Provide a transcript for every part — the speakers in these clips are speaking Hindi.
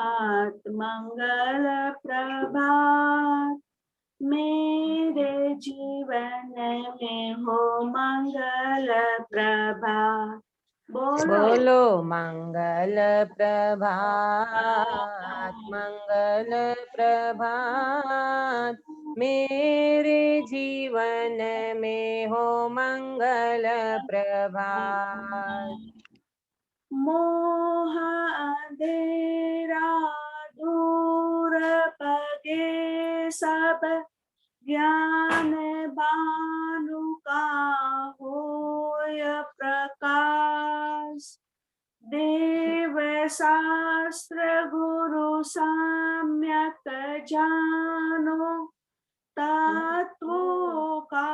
मंगल प्रभात, मेरे जीवन में हो मंगल प्रभात। बोलो मंगल प्रभात, मंगल प्रभात, मेरे जीवन में हो मंगल प्रभात। मोह अंधेरा दूर पगे सब, ज्ञान भानु का होय प्रकाश। देव शास्त्र गुरु सम्यक जानो, तत्वों का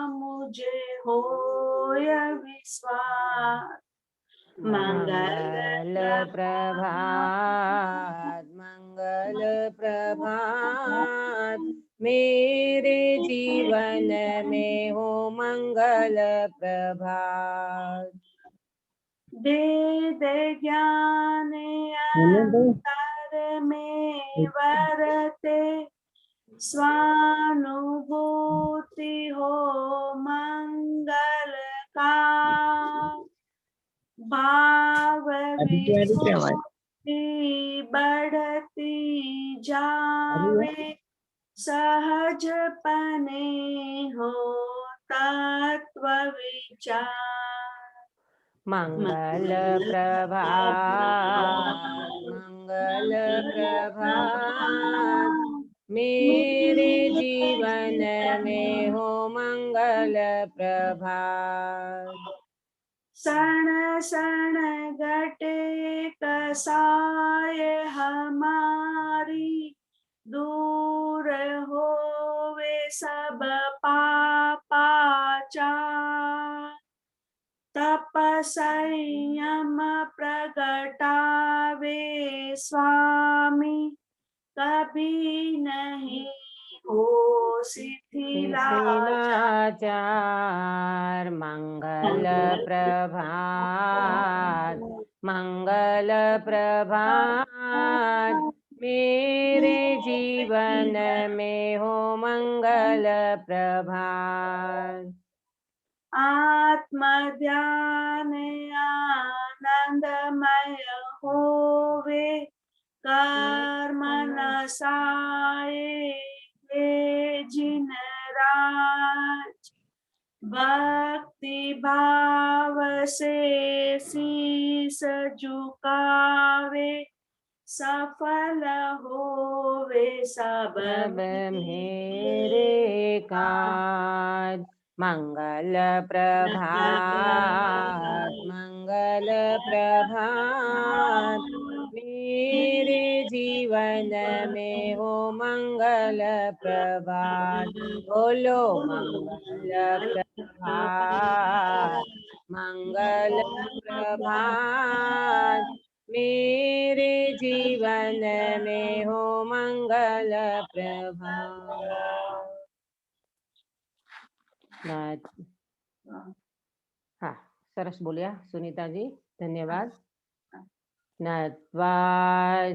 मुझे होय विश्वास। मंगल प्रभात, मंगल प्रभात, मेरे जीवन में हो मंगल प्रभात। वेद ज्ञान अंतर में वरते, स्वानुभूति हो मंगल का। भाव विभूति बढ़ती जावे, सहज पने हो तत्व विचार। मंगल प्रभात, मंगल प्रभात, मेरे जीवन में हो मंगल प्रभात। सण सण घटे कसाय हमारी, दूर होवे सब पापाचार। तप संयम प्रगटावे स्वामी, कभी नहीं हो शिथिलाचार। मंगल प्रभात, मंगल प्रभात, मेरे जीवन में हो मंगल प्रभात। आत्म ध्यान आनंदमय होवे, कर्म नसाए जिन राज। भक्ति भाव से शीस झुकावे, सफल होवे सब मेरे काज। मंगल प्रभात, मंगल प्रभात, मेरे जीवन में हो मंगल प्रभात। बोलो मंगल प्रभात, मंगल प्रभात, मेरे जीवन में हो मंगल प्रभात। हाँ, सरस बोलिया सुनीता जी, धन्यवाद। नत्वा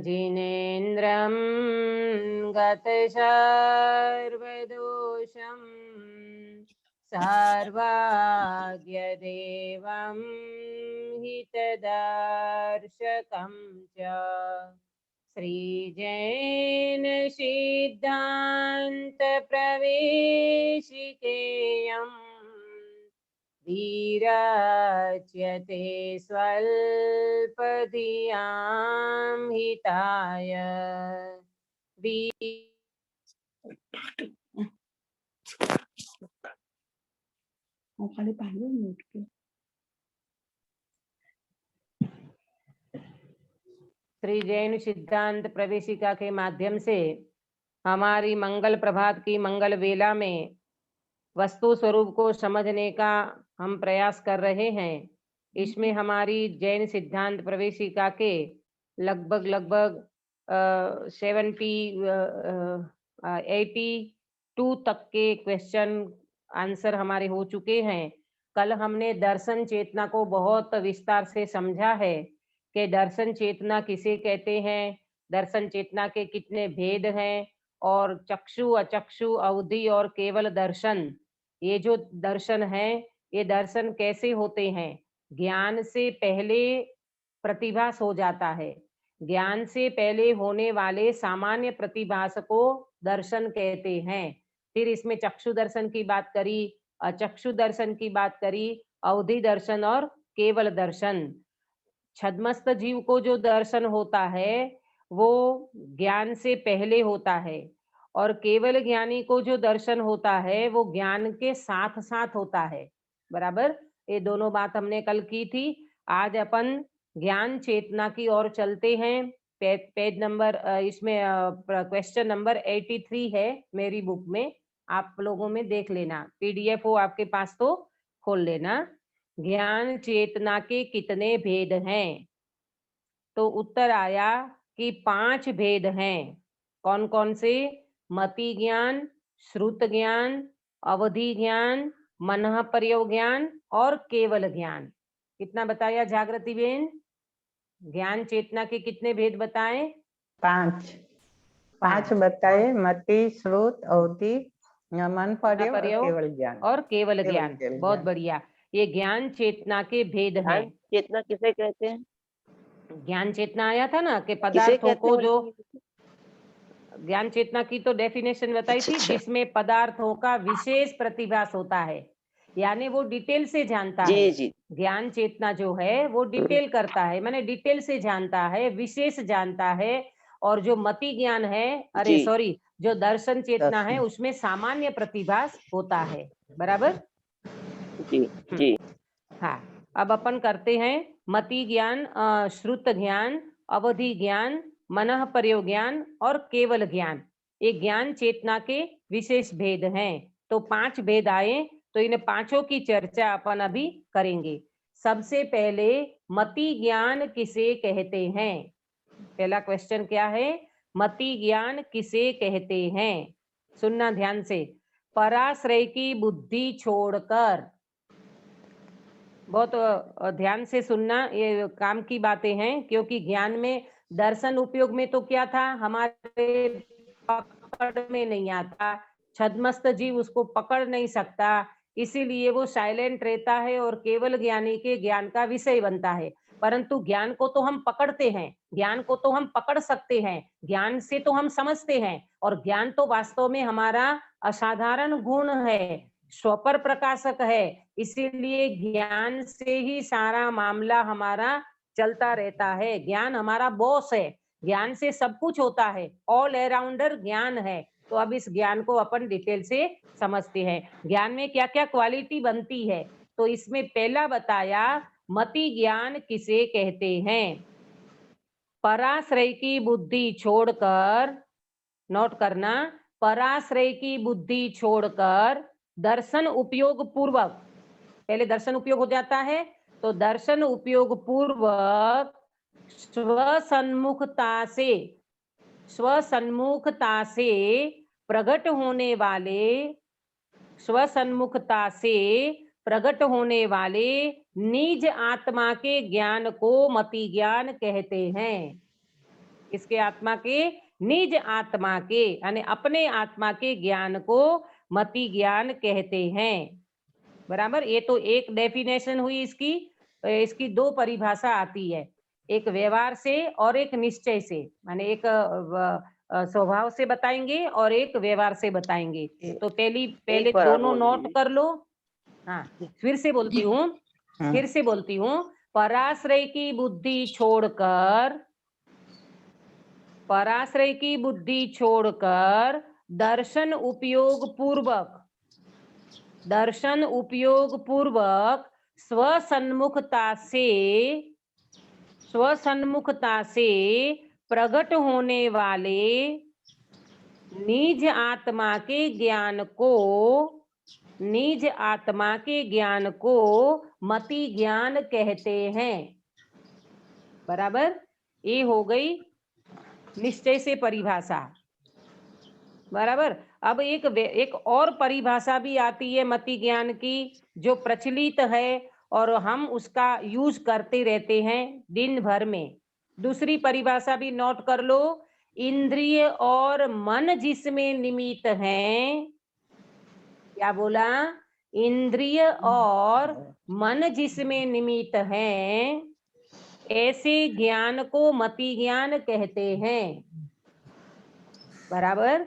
जिनेन्द्रं गतशर्वदोषं, सर्वाज्ञदेवं हितदर्शकं च, श्रीजैन सिद्धान्त प्रवेशिकेयम् विराच्यते स्वल्पधियां हिताय। श्री जैन सिद्धांत प्रवेशिका के माध्यम से हमारी मंगल प्रभात की मंगल वेला में वस्तु स्वरूप को समझने का हम प्रयास कर रहे हैं। इसमें हमारी जैन सिद्धांत प्रवेशिका के लगभग 82 तक के क्वेश्चन आंसर हमारे हो चुके हैं। कल हमने दर्शन चेतना को बहुत विस्तार से समझा है कि दर्शन चेतना किसे कहते हैं, दर्शन चेतना के कितने भेद हैं, और चक्षु, अचक्षु, अवधि और केवल दर्शन, ये जो दर्शन है, ये दर्शन कैसे होते हैं? ज्ञान से पहले प्रतिभास हो जाता है। ज्ञान से पहले होने वाले सामान्य प्रतिभास को दर्शन कहते हैं। फिर इसमें चक्षु दर्शन की बात करी, अचक्षु दर्शन की बात करी, अवधि दर्शन और केवल दर्शन। छद्मस्त जीव को जो दर्शन होता है वो ज्ञान से पहले होता है, और केवल ज्ञानी को जो दर्शन होता है वो ज्ञान के साथ साथ होता है। बराबर, ये दोनों बात हमने कल की थी। आज अपन ज्ञान चेतना की ओर चलते हैं। पेज नंबर इसमें क्वेश्चन नंबर 83 है मेरी बुक में, आप लोगों में देख लेना, पीडीएफ हो आपके पास तो खोल लेना। ज्ञान चेतना के कितने भेद हैं? तो उत्तर आया कि 5 भेद हैं। कौन कौन से? मति ज्ञान, श्रुत ज्ञान, अवधि ज्ञान, मनः पर्यव ज्ञान और केवल ज्ञान। कितना बताया जागृति बेन? ज्ञान चेतना के कितने भेद बताए? 5 बताए, मति, श्रुत, अवधि, मन पर्यव और केवल ज्ञान। और केवल ज्ञान। बहुत बढ़िया, ये ज्ञान चेतना के भेद हैं। चेतना किसे कहते हैं? ज्ञान चेतना आया था ना कि पदार्थों को जो, ज्ञान चेतना की तो डेफिनेशन बताई थी, जिसमें पदार्थों का विशेष प्रतिभास होता है, यानी वो डिटेल से जानता है। ज्ञान चेतना जो है वो डिटेल करता है, माने डिटेल से जानता है, विशेष जानता है। और जो मति ज्ञान है, अरे सॉरी, जो दर्शन चेतना है उसमें सामान्य प्रतिभास होता है। बराबर जी। हाँ, अब अपन करते हैं मति ज्ञान, श्रुत ज्ञान, अवधि ज्ञान, मनः पर्यव ज्ञान और केवल ज्ञान। ये ज्ञान चेतना के विशेष भेद हैं। तो 5 भेद आए, तो इन पांचों की चर्चा अपन अभी करेंगे। सबसे पहले मति ज्ञान किसे कहते हैं? पहला क्वेश्चन क्या है? मति ज्ञान किसे कहते हैं? सुनना ध्यान से। पराश्रय की बुद्धि छोड़कर, बहुत ध्यान से सुनना, ये काम की बातें हैं, क्योंकि ज्ञान में दर्शन उपयोग में तो क्या था, हमारे पकड़ में नहीं आता, छद्मस्त जीव उसको पकड़ नहीं सकता, इसीलिए वो साइलेंट रहता है और केवल ज्ञानी के ज्ञान का विषय बनता है। परंतु ज्ञान को तो हम पकड़ते हैं, ज्ञान को तो हम पकड़ सकते हैं, ज्ञान से तो हम समझते हैं, और ज्ञान तो वास्तव में हमारा असाधारण गुण है, स्वपर प्रकाशक है। इसीलिए ज्ञान से ही सारा मामला हमारा चलता रहता है। ज्ञान हमारा बॉस है, ज्ञान से सब कुछ होता है, ऑल अराउंडर ज्ञान है। तो अब इस ज्ञान को अपन डिटेल से समझते हैं। ज्ञान में क्या क्या क्वालिटी बनती है, तो इसमें पहला बताया मति ज्ञान किसे कहते हैं? पराश्रय की बुद्धि छोड़कर, नोट करना, पराश्रय की बुद्धि छोड़कर दर्शन उपयोग पूर्वक, पहले दर्शन उपयोग हो जाता है, तो दर्शन उपयोग पूर्वक स्वसन्मुखता से प्रकट होने वाले निज आत्मा के ज्ञान को मति ज्ञान कहते हैं। इसके आत्मा के, निज आत्मा के यानी अपने आत्मा के ज्ञान को मति ज्ञान कहते हैं। बराबर, ये तो एक डेफिनेशन हुई इसकी। इसकी 2 परिभाषा आती है, एक व्यवहार से और एक निश्चय से, माने एक स्वभाव से बताएंगे और एक व्यवहार से बताएंगे। तो पहले दोनों नोट कर लो। हाँ, फिर से बोलती हूँ, पराश्रय की बुद्धि छोड़कर दर्शन उपयोग पूर्वक स्वसन्मुखता से प्रकट होने वाले निज आत्मा के ज्ञान को मति ज्ञान कहते हैं। बराबर, ये हो गई निश्चय से परिभाषा। बराबर, अब एक और परिभाषा भी आती है मति ज्ञान की, जो प्रचलित है और हम उसका यूज करते रहते हैं दिन भर में। दूसरी परिभाषा भी नोट कर लो, इंद्रिय और मन जिसमें निमित्त हैं, क्या बोला, इंद्रिय और मन जिसमें निमित्त हैं, ऐसे ज्ञान को मति ज्ञान कहते हैं। बराबर।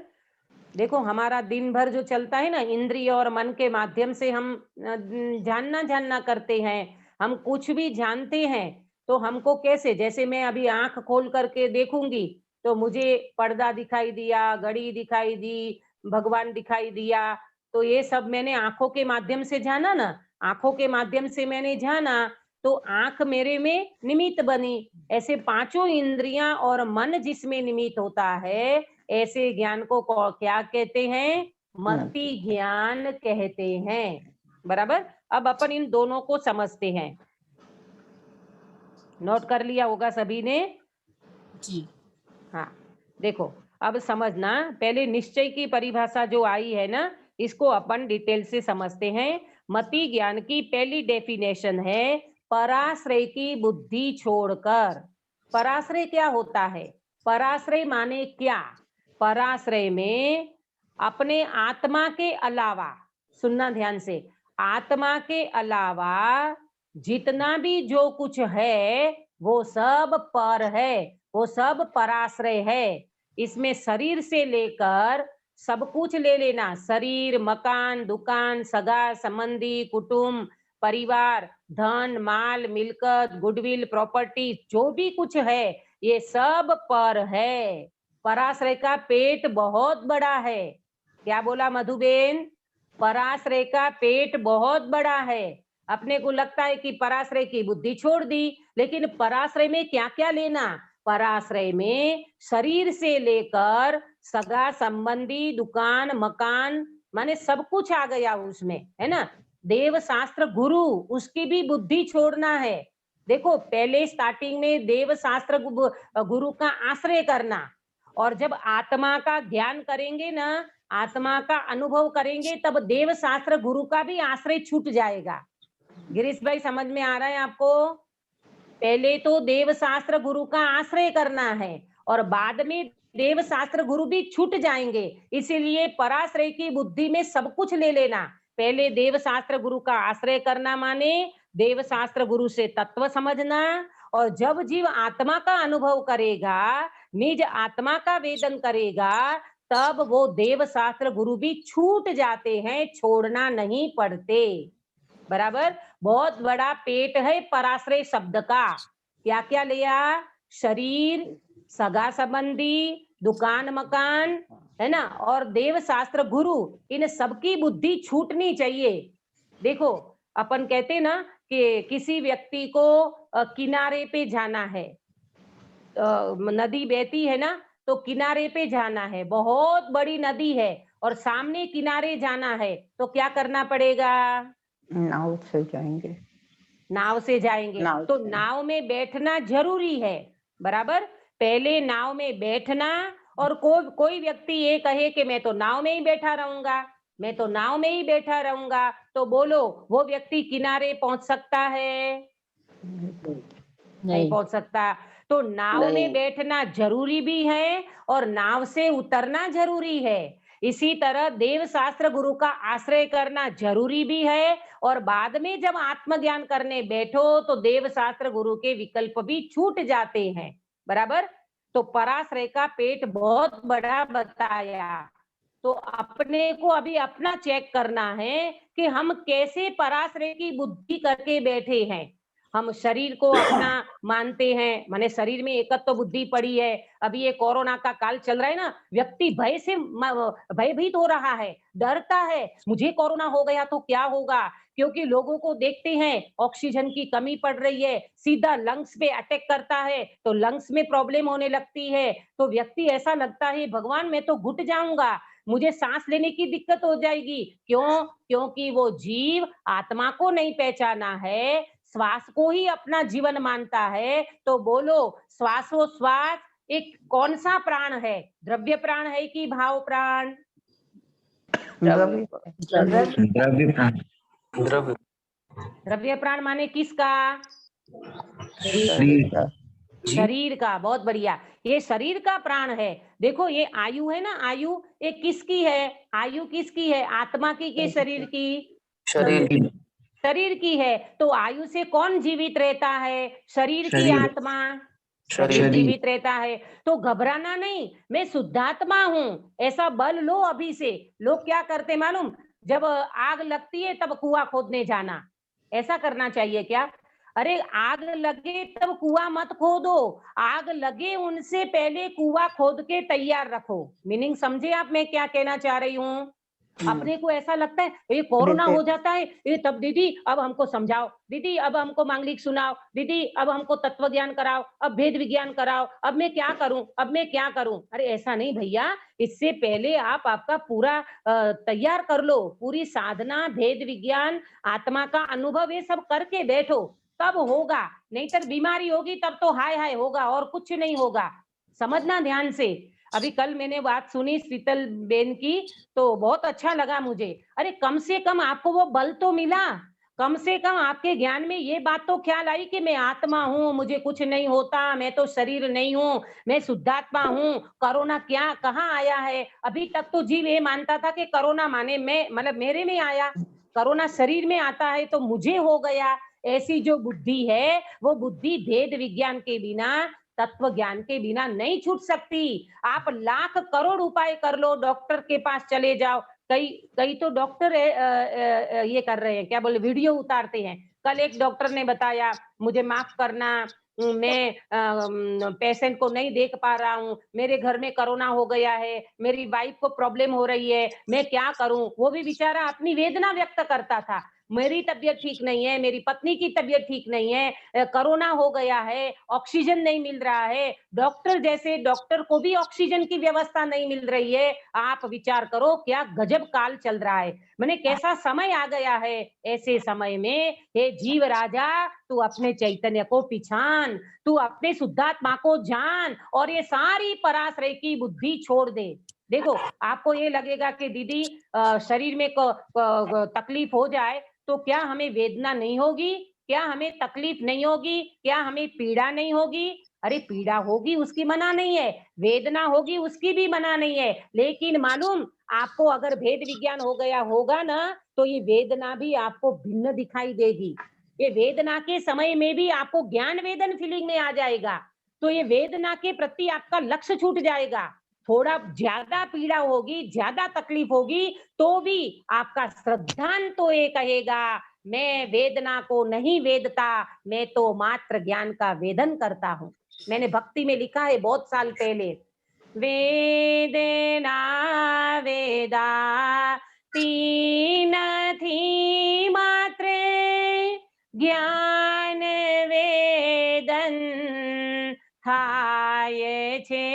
देखो हमारा दिन भर जो चलता है ना, इंद्रिय और मन के माध्यम से हम जानना करते हैं। हम कुछ भी जानते हैं तो हमको कैसे, जैसे मैं अभी आंख खोल करके देखूंगी तो मुझे पर्दा दिखाई दिया, घड़ी दिखाई दी, भगवान दिखाई दिया, तो ये सब मैंने आंखों के माध्यम से जाना ना। आंखों के माध्यम से मैंने जाना तो आंख मेरे में निमित्त बनी। ऐसे पांचों इंद्रियां और मन जिसमें निमित्त होता है, ऐसे ज्ञान को क्या कहते हैं, मति ज्ञान कहते हैं। बराबर। अब अपन इन दोनों को समझते हैं। नोट कर लिया होगा सभी ने जी। हाँ देखो अब समझना, पहले निश्चय की परिभाषा जो आई है ना, इसको अपन डिटेल से समझते हैं। मति ज्ञान की पहली डेफिनेशन है, पराश्रय की बुद्धि छोड़कर। पराश्रय क्या होता है? पराश्रय माने क्या? पराश्रय में अपने आत्मा के अलावा, सुनना ध्यान से, आत्मा के अलावा जितना भी जो कुछ है वो सब पर है, वो सब पराश्रय है। इसमें शरीर से लेकर सब कुछ ले लेना, शरीर, मकान, दुकान, सगा संबंधी, कुटुंब, परिवार, धन, माल, मिलकत, गुडविल, प्रॉपर्टी, जो भी कुछ है ये सब पर है। पराश्रय का पेट बहुत बड़ा है। क्या बोला मधुबेन? पराश्रय का पेट बहुत बड़ा है। अपने को लगता है कि पराश्रय की बुद्धि छोड़ दी, लेकिन पराश्रय में क्या क्या लेना? पराश्रय में शरीर से लेकर सगा संबंधी, दुकान, मकान, माने सब कुछ आ गया उसमें, है ना। देव शास्त्र गुरु, उसकी भी बुद्धि छोड़ना है। देखो पहले स्टार्टिंग में देव शास्त्र गुरु का आश्रय करना, और जब आत्मा का ज्ञान करेंगे ना, आत्मा का अनुभव करेंगे, तब देव शास्त्र गुरु का भी आश्रय छूट जाएगा। गिरीश भाई समझ में आ रहा है आपको? पहले तो देव शास्त्र गुरु का आश्रय करना है और बाद में देव शास्त्र गुरु भी छूट जाएंगे। इसीलिए पराश्रय की बुद्धि में सब कुछ ले लेना। पहले देव शास्त्र गुरु का आश्रय करना माने देव शास्त्र गुरु से तत्व समझना, और जब जीव आत्मा का अनुभव करेगा, निज आत्मा का वेदन करेगा, तब वो देव शास्त्र गुरु भी छूट जाते हैं, छोड़ना नहीं पड़ते। बराबर। बहुत बड़ा पेट है पराश्रय शब्द का। क्या क्या लिया? शरीर, सगा संबंधी, दुकान, मकान, है ना, और देव शास्त्र गुरु, इन सबकी बुद्धि छूटनी चाहिए। देखो अपन कहते ना कि किसी व्यक्ति को किनारे पे जाना है, नदी बहती है ना, तो किनारे पे जाना है, बहुत बड़ी नदी है और सामने किनारे जाना है, तो क्या करना पड़ेगा? नाव से जाएंगे। नाव से जाएंगे। नाव तो से। नाव में बैठना जरूरी है। बराबर। पहले नाव में बैठना, और कोई व्यक्ति ये कहे कि मैं तो नाव में ही बैठा रहूंगा, मैं तो नाव में ही बैठा रहूंगा, तो बोलो वो व्यक्ति किनारे पहुंच सकता है? नहीं पहुंच सकता। तो नाव में नहीं। बैठना जरूरी भी है और नाव से उतरना जरूरी है। इसी तरह देव शास्त्र गुरु का आश्रय करना जरूरी भी है, और बाद में जब आत्मज्ञान करने बैठो तो देव शास्त्र गुरु के विकल्प भी छूट जाते हैं। बराबर। तो पराश्रय का पेट बहुत बड़ा बताया। तो अपने को अभी अपना चेक करना है कि हम कैसे पराश्रय की बुद्धि करके बैठे हैं। हम शरीर को अपना मानते हैं, माने शरीर में एकत्व बुद्धि पड़ी है। अभी ये कोरोना का काल चल रहा है ना, व्यक्ति भय से भयभीत हो रहा है, डरता है, मुझे कोरोना हो गया तो क्या होगा, क्योंकि लोगों को देखते हैं ऑक्सीजन की कमी पड़ रही है, सीधा लंग्स पे अटैक करता है तो लंग्स में प्रॉब्लम होने लगती है। तो व्यक्ति ऐसा लगता है भगवान मैं तो घुट जाऊंगा, मुझे सांस लेने की दिक्कत हो जाएगी। क्यों? क्योंकि वो जीव आत्मा को नहीं पहचाना है, श्वास को ही अपना जीवन मानता है। तो बोलो श्वासोश्वास एक कौन सा प्राण है? द्रव्य प्राण है कि भाव प्राण? द्रव्य प्राण। द्रव्य प्राण माने किसका? शरीर का। शरीर का, बहुत बढ़िया। ये शरीर का प्राण है। देखो ये आयु है ना, आयु ये किसकी है? आयु किसकी है? आत्मा की कि शरीर की? शरीर शरीर की है। तो आयु से कौन जीवित रहता है? शरीर की शरीर। आत्मा? शरीर शरीर। जीवित रहता है। तो घबराना नहीं, मैं शुद्धात्मा हूँ, ऐसा बल लो अभी से। लोग क्या करते मालूम, जब आग लगती है तब कुआं खोदने जाना, ऐसा करना चाहिए क्या? अरे आग लगे तब कुआं मत खोदो, आग लगे उनसे पहले कुआं खोद के तैयार रखो। मीनिंग समझे आप मैं क्या कहना चाह रही हूँ? अपने को ऐसा लगता है ये कोरोना हो जाता है, ये तब दीदी अब हमको समझाओ, दीदी अब हमको मांगलिक सुनाओ, दीदी अब हमको तत्व ज्ञान कराओ, अब भेद विज्ञान कराओ, अब मैं क्या करूं, अब मैं क्या करूं? अरे ऐसा नहीं भैया, इससे पहले आप आपका पूरा तैयार कर लो, पूरी साधना, भेद विज्ञान, आत्मा का अनुभव, ये सब करके बैठो, तब होगा। नहीं तो बीमारी होगी तब तो हाय हाय होगा और कुछ नहीं होगा। समझना ध्यान से। अभी कल मैंने बात सुनी शीतल बेन की, तो बहुत अच्छा लगा मुझे। अरे कम से कम आपको वो बल तो मिला, कम से कम आपके ज्ञान में ये बात तो ख्याल आई कि मैं आत्मा हूँ, मुझे कुछ नहीं होता, मैं तो शरीर नहीं हूँ, मैं शुद्धात्मा हूँ। कोरोना क्या कहाँ आया है? अभी तक तो जीव ये मानता था कि कोरोना माने मैं, मतलब मेरे में आया, कोरोना शरीर में आता है तो मुझे हो गया। ऐसी जो बुद्धि है, वो बुद्धि भेद विज्ञान के बिना, तत्व ज्ञान के बिना नहीं छूट सकती। आप लाख करोड़ उपाय कर लो, डॉक्टर के पास चले जाओ, कई कई तो डॉक्टर ये कर रहे हैं, क्या बोले, वीडियो उतारते हैं। कल एक डॉक्टर ने बताया, मुझे माफ करना, मैं पेशेंट को नहीं देख पा रहा हूँ, मेरे घर में कोरोना हो गया है, मेरी वाइफ को प्रॉब्लम हो रही है, मैं क्या करूं? वो भी बेचारा अपनी वेदना व्यक्त करता था, मेरी तबीयत ठीक नहीं है, मेरी पत्नी की तबीयत ठीक नहीं है, कोरोना हो गया है, ऑक्सीजन नहीं मिल रहा है, डॉक्टर जैसे डॉक्टर को भी ऑक्सीजन की व्यवस्था नहीं मिल रही है। आप विचार करो क्या गजब काल चल रहा है, मैंने कैसा समय आ गया है। ऐसे समय में हे जीव राजा, तू अपने चैतन्य को पिछान, तू अपने शुद्धात्मा को जान और ये सारी पराश्रय की बुद्धि छोड़ दे। देखो आपको ये लगेगा कि दीदी शरीर में तकलीफ हो जाए तो क्या हमें वेदना नहीं होगी, क्या हमें तकलीफ नहीं होगी, क्या हमें पीड़ा नहीं होगी? अरे पीड़ा होगी उसकी मना नहीं है, वेदना होगी उसकी भी मना नहीं है, लेकिन मालूम आपको अगर भेद विज्ञान हो गया होगा ना, तो ये वेदना भी आपको भिन्न दिखाई देगी। ये वेदना के समय में भी आपको ज्ञान वेदन फीलिंग में आ जाएगा, तो ये वेदना के प्रति आपका लक्ष्य छूट जाएगा। थोड़ा ज्यादा पीड़ा होगी, ज्यादा तकलीफ होगी, तो भी आपका श्रद्धांत तो ये कहेगा, मैं वेदना को नहीं वेदता, मैं तो मात्र ज्ञान का वेदन करता हूँ। मैंने भक्ति में लिखा है बहुत साल पहले, वेदना वेदा तीन थी मात्रे, ज्ञान वेदन થાય છે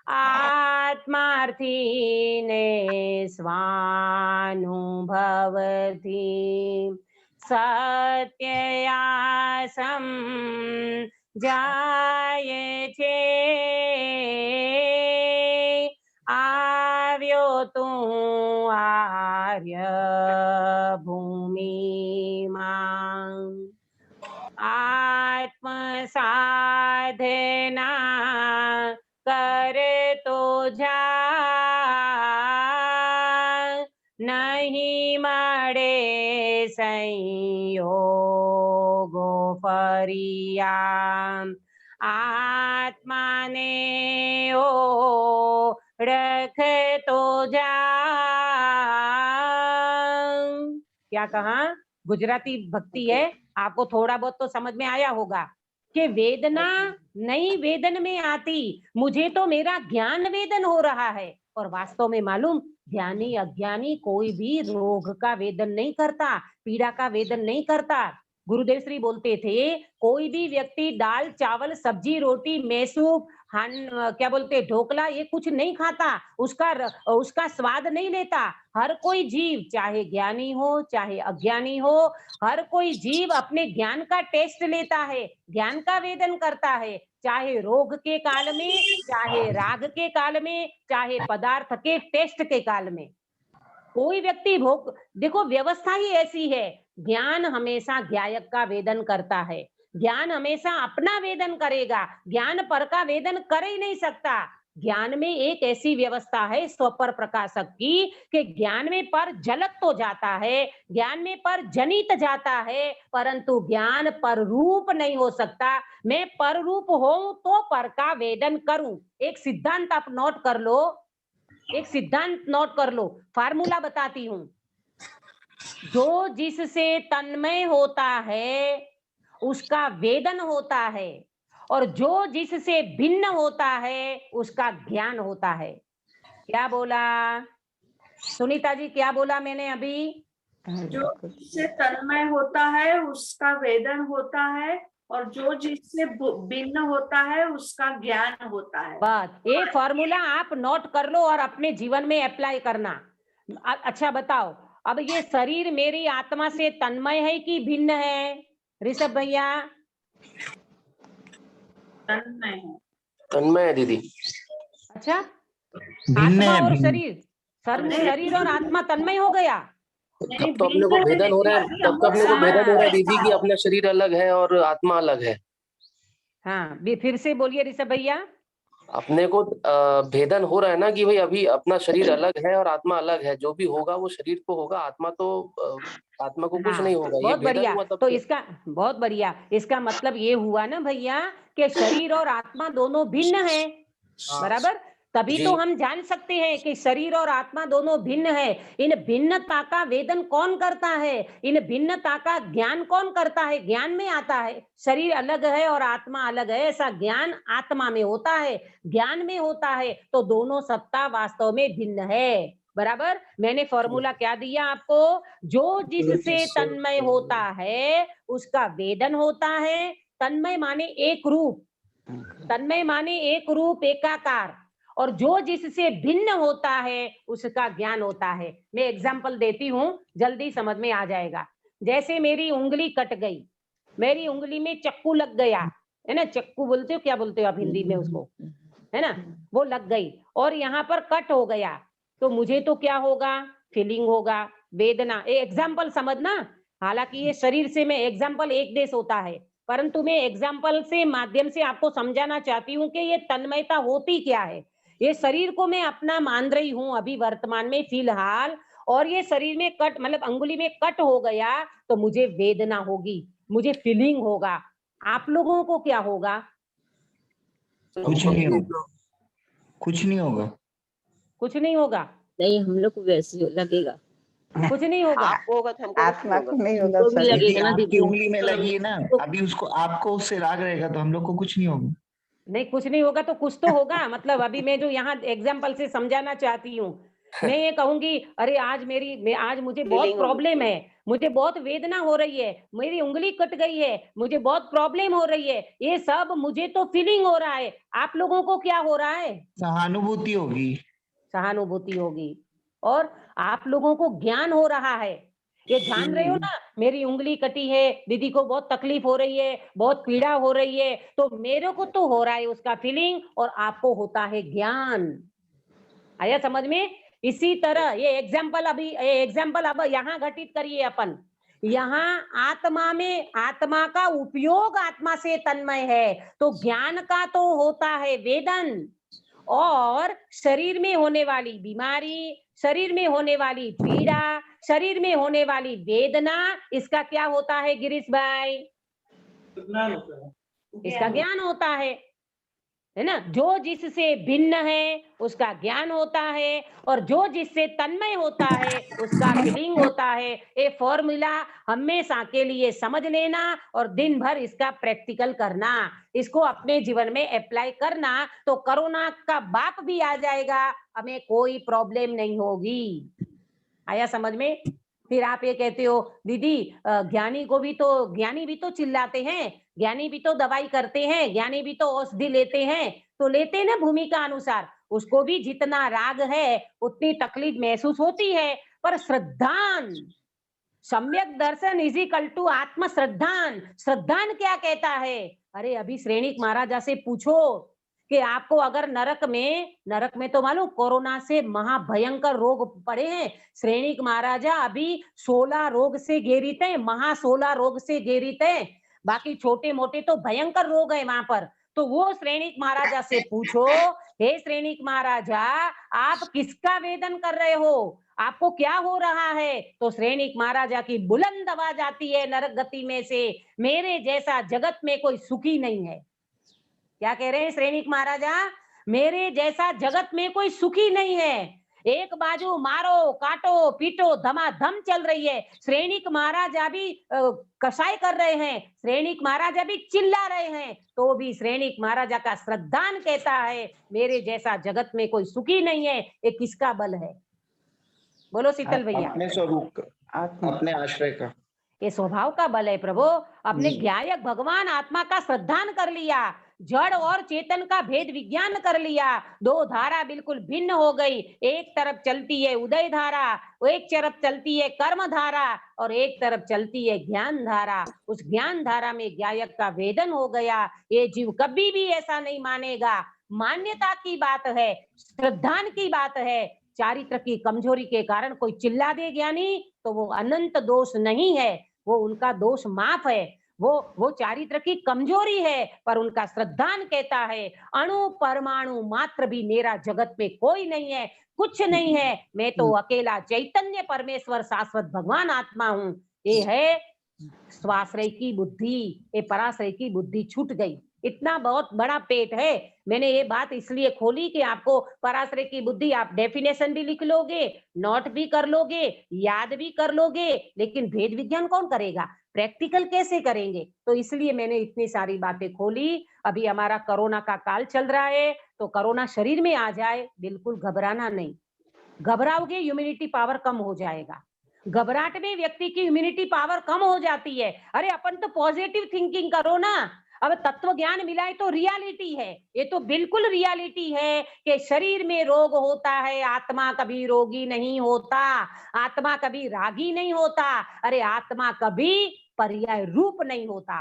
આત્માર્થીને સ્વાનુભવથી સત્યયાસમ જાય છે આવ્યો તું આર્ય ભૂમિમાં आत्म साधना कर तो जा नहीं मरे संयोगो फरिया आत्मा ने ओळख तो जा। क्या कहा? गुजराती भक्ति है, आपको थोड़ा बहुत तो समझ में आया होगा कि वेदना नई वेदन में आती, मुझे तो मेरा ज्ञान वेदन हो रहा है। और वास्तव में मालूम, ज्ञानी अज्ञानी कोई भी रोग का वेदन नहीं करता, पीड़ा का वेदन नहीं करता। गुरुदेव श्री बोलते थे, कोई भी व्यक्ति दाल चावल सब्जी रोटी मैसूप क्या बोलते ढोकला ये कुछ नहीं खाता, उसका स्वाद नहीं लेता। हर कोई जीव चाहे ज्ञानी हो चाहे अज्ञानी हो, हर कोई जीव अपने ज्ञान का टेस्ट लेता है, ज्ञान का वेदन करता है, चाहे रोग के काल में, चाहे राग के काल में, चाहे पदार्थ के टेस्ट के काल में। कोई व्यक्ति भोग, देखो व्यवस्था ही ऐसी है, ज्ञान हमेशा ज्ञायक का वेदन करता है, ज्ञान हमेशा अपना वेदन करेगा, ज्ञान पर का वेदन कर ही नहीं सकता। ज्ञान में एक ऐसी व्यवस्था है स्वपर प्रकाशक की कि ज्ञान में पर झलक तो जाता है, ज्ञान में पर जनित जाता है, परंतु ज्ञान पर रूप नहीं हो सकता। मैं पर रूप हूं तो पर का वेदन करूं। एक सिद्धांत आप नोट कर लो, एक सिद्धांत नोट कर लो, फार्मूला बताती हूं। जो जिससे तन्मय होता है उसका वेदन होता है, और जो जिससे भिन्न होता है उसका ज्ञान होता है। क्या बोला सुनीता जी, क्या बोला मैंने अभी? जो जिससे तन्मय होता है उसका वेदन होता है, और जो जिससे भिन्न होता है उसका ज्ञान होता है। बात ये फॉर्मूला आप नोट कर लो और अपने जीवन में अप्लाई करना। अच्छा बताओ, अब ये शरीर मेरी आत्मा से तन्मय है कि भिन्न है? ऋषभ भैया, तन्मय है। तन्मय है दीदी। अच्छा, भिन्न आत्मा है, और भिन्न। शरीर, शरीर और आत्मा तन्मय हो गया। तब तो अपने को भेदन हो रहा है, तब तो अपने को भेदन हो रहा है दीदी कि अपना शरीर अलग है और आत्मा अलग है। हाँ, फिर से बोलिए ऋषभ भैया। अपने को भेदन हो रहा है ना कि भाई अभी अपना शरीर अलग है और आत्मा अलग है। जो भी होगा वो शरीर को होगा, आत्मा तो आत्मा को कुछ हाँ, नहीं होगा। ये बहुत भेदन बढ़िया। हुआ तब तो इसका बहुत बढ़िया, इसका मतलब ये हुआ ना भैया कि शरीर और आत्मा दोनों भिन्न हैं, बराबर? तभी जी। तो हम जान सकते हैं कि शरीर और आत्मा दोनों भिन्न है। इन भिन्नता का वेदन कौन करता है? इन भिन्नता का ज्ञान कौन करता है? ज्ञान में आता है। शरीर अलग है और आत्मा अलग है, ऐसा ज्ञान आत्मा में होता है, ज्ञान में होता है। तो दोनों सत्ता वास्तव में भिन्न है, बराबर? मैंने फॉर्मूला क्या दिया आपको? जो जिससे तन्मय होता है उसका वेदन होता है। तन्मय माने एक रूप, तन्मय माने एक रूप, एकाकार, और जो जिससे भिन्न होता है उसका ज्ञान होता है। मैं एग्जांपल देती हूं, जल्दी समझ में आ जाएगा। जैसे मेरी उंगली कट गई, मेरी उंगली में चक्कू लग गया, है ना? चक्कू बोलते हो, क्या बोलते हो आप हिंदी में उसको, है ना? वो लग गई और यहाँ पर कट हो गया, तो मुझे तो क्या होगा? फीलिंग होगा, वेदना। एग्जाम्पल समझना, हालांकि ये शरीर से मैं एग्जाम्पल एक देश होता है, परंतु मैं एग्जाम्पल से माध्यम से आपको समझाना चाहती हूँ कि ये तन्मयता होती क्या है। ये शरीर को मैं अपना मान रही हूँ अभी वर्तमान में फिलहाल, और ये शरीर में कट मतलब अंगुली में कट हो गया तो मुझे वेदना होगी, मुझे फीलिंग होगा। आप लोगों को क्या होगा? कुछ नहीं होगा, कुछ नहीं होगा, कुछ नहीं होगा, नहीं, हम लोग को वैसे लगेगा। कुछ नहीं होगा। आपको होगा तो हमको कुछ आत्मा नहीं को होगा। नहीं होगा हमको भी सर। लगेगा ना आपकी दीदी। उंगली में लगी है ना, अभी उसको आपको उससे राग रहेगा तो हम लोग को कुछ नहीं होगा। नहीं, कुछ नहीं होगा तो कुछ तो होगा। मतलब अभी मैं जो यहाँ एग्जाम्पल से समझाना चाहती हूँ, मैं ये कहूंगी अरे आज मुझे बहुत Feeling होगी। प्रॉब्लम है, मुझे बहुत वेदना हो रही है, मेरी उंगली कट गई है, मुझे बहुत प्रॉब्लम हो रही है, ये सब मुझे तो फीलिंग हो रहा है। आप लोगों को क्या हो रहा है? सहानुभूति होगी। सहानुभूति होगी। और आप लोगों को ज्ञान हो रहा है, ये जान रहे हो ना, मेरी उंगली कटी है, दीदी को बहुत तकलीफ हो रही है, बहुत पीड़ा हो रही है, तो मेरे को तो हो रहा है उसका फीलिंग, और आपको होता है ज्ञान। आया समझ में? इसी तरह ये एग्जाम्पल अब यहाँ घटित करिए अपन। यहाँ आत्मा में, आत्मा का उपयोग आत्मा से तन्मय है, तो ज्ञान का तो होता है वेदन, और शरीर में होने वाली बीमारी, शरीर में होने वाली पीड़ा, शरीर में होने वाली वेदना, इसका क्या होता है गिरीश भाई? इसका ज्ञान होता है ना? जो जिससे भिन्न है उसका ज्ञान होता है, और जो जिससे तन्मय होता है उसका फीलिंग होता है। ये फॉर्मूला हमेशा के लिए समझ लेना और दिन भर इसका प्रैक्टिकल करना, इसको अपने जीवन में अप्लाई करना, तो कोरोना का बाप भी आ जाएगा, हमें कोई प्रॉब्लम नहीं होगी। आया समझ में? फिर आप ये कहते हो दीदी ज्ञानी भी तो चिल्लाते हैं, ज्ञानी भी तो दवाई करते हैं, ज्ञानी भी तो औषधि लेते हैं, तो लेते ना भूमिका अनुसार, उसको भी जितना राग है उतनी तकलीफ महसूस होती है। पर श्रद्धान, सम्यक दर्शन इज इक्वल टू आत्म श्रद्धान। श्रद्धान क्या कहता है? अरे अभी श्रेणिक महाराजा से पूछो कि आपको अगर नरक में तो मालूम कोरोना से महाभयंकर रोग पड़े हैं। श्रेणिक महाराजा अभी 16 रोग से घेरित है, महा 16 रोग से घेरित है। बाकी छोटे मोटे तो भयंकर रोग है वहां पर। तो वो श्रेणिक महाराजा से पूछो, हे श्रेणिक महाराजा, आप किसका वेदन कर रहे हो, आपको क्या हो रहा है? तो श्रेणिक महाराजा की बुलंद आवाज आती है नरक गति में से, मेरे जैसा जगत में कोई सुखी नहीं है। क्या कह रहे हैं श्रेणिक महाराजा? मेरे जैसा जगत में कोई सुखी नहीं है। एक बाजू मारो काटो पीटो धमाधम चल रही है, श्रेणिक महाराजा भी कसाई कर रहे हैं, श्रेणिक महाराजा भी चिल्ला रहे हैं, तो भी श्रेणिक महाराजा का श्रद्धान कहता है मेरे जैसा जगत में कोई सुखी नहीं है। ये किसका बल है? बोलो शीतल भैया। अपने स्वरूप का, अपने आश्रय का, ये स्वभाव का बल है प्रभु। अपने ज्ञायक भगवान आत्मा का श्रद्धान कर लिया, जड़ और चेतन का भेद विज्ञान कर लिया, दो धारा बिल्कुल भिन्न हो गई। एक तरफ चलती है उदय धारा, एक तरफ चलती है कर्म धारा, और एक तरफ चलती है ज्ञान धारा। उस ज्ञान धारा में ज्ञायक का वेदन हो गया। ये जीव कभी भी ऐसा नहीं मानेगा। मान्यता की बात है, श्रद्धान की बात है। चारित्र की कमजोरी के कारण कोई चिल्ला दे ज्ञानी, तो वो अनंत दोष नहीं है, वो उनका दोष माफ है। वो चारित्र की कमजोरी है, पर उनका श्रद्धान कहता है अणु परमाणु मात्र भी मेरा जगत में कोई नहीं है, कुछ नहीं है, मैं तो अकेला चैतन्य परमेश्वर शाश्वत भगवान आत्मा हूँ। ये है स्वाश्रय की बुद्धि, ये पराश्रय की बुद्धि छूट गई। इतना बहुत बड़ा पेट है। मैंने ये बात इसलिए खोली कि आपको पराश्रय की बुद्धि, आप डेफिनेशन भी लिख लोगे, नोट भी कर लोगे, याद भी कर लोगे, लेकिन भेद विज्ञान कौन करेगा? प्रैक्टिकल कैसे करेंगे? तो इसलिए मैंने इतनी सारी बातें खोली। अभी हमारा कोरोना का काल चल रहा है, तो कोरोना शरीर में आ जाए बिल्कुल घबराना नहीं। घबराओगे इम्यूनिटी पावर कम हो जाएगा। घबराहट में व्यक्ति की इम्यूनिटी पावर कम हो जाती है। अरे अपन तो पॉजिटिव थिंकिंग करो ना। अब तत्व ज्ञान मिला है तो रियलिटी है, ये तो बिल्कुल रियलिटी है कि शरीर में रोग होता है, आत्मा कभी रोगी नहीं होता, आत्मा कभी रागी नहीं होता, अरे आत्मा कभी पर्याय रूप नहीं होता।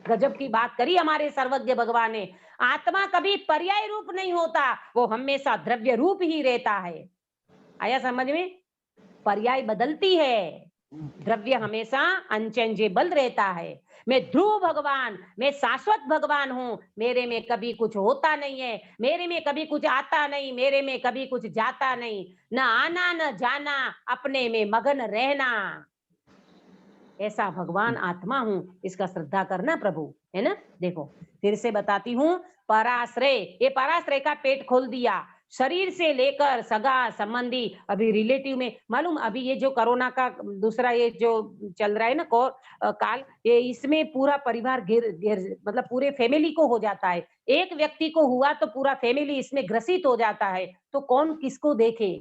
गजब की बात करी हमारे सर्वज्ञ भगवान ने। आत्मा कभी पर्याय रूप नहीं होता, वो हमेशा द्रव्य रूप ही रहता है। आया समझ में? पर्याय बदलती है, द्रव्य हमेशा अनचेंजेबल रहता है। मैं ध्रुव भगवान, मैं शाश्वत भगवान हूँ, मेरे में कभी कुछ होता नहीं है, मेरे में कभी कुछ आता नहीं, मेरे में कभी कुछ जाता नहीं, न आना न जाना, अपने में मगन रहना। ऐसा भगवान आत्मा हूँ, इसका श्रद्धा करना प्रभु, है ना। देखो फिर से बताती हूँ, पराश्रय, ये पराश्रय का पेट खोल दिया। शरीर से लेकर सगा संबंधी, अभी रिलेटिव में मालूम, अभी ये जो कोरोना का दूसरा ये जो चल रहा है ना काल, ये इसमें पूरा परिवार मतलब पूरे फैमिली को हो जाता है। एक व्यक्ति को हुआ तो पूरा फैमिली इसमें ग्रसित हो जाता है, तो कौन किसको देखे,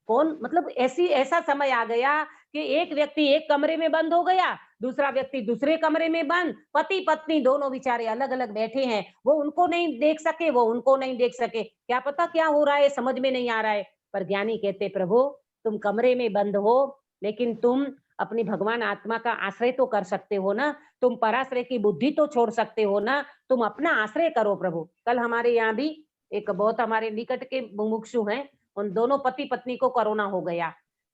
कौन, मतलब ऐसा समय आ गया कि एक व्यक्ति एक कमरे में बंद हो गया, दूसरा व्यक्ति दूसरे कमरे में बंद, पति पत्नी दोनों बेचारे अलग अलग बैठे हैं, वो उनको नहीं देख सके, वो उनको नहीं देख सके, क्या पता क्या हो रहा है, समझ में नहीं आ रहा है। पर ज्ञानी कहते प्रभु तुम कमरे में बंद हो, लेकिन तुम अपनी भगवान आत्मा का आश्रय तो कर सकते हो ना, तुम पराश्रय की बुद्धि तो छोड़ सकते हो ना, तुम अपना आश्रय करो प्रभु। कल हमारे यहाँ भी एक बहुत हमारे निकट के मुमुक्षु हैं, उन दोनों पति पत्नी को कोरोना हो गया,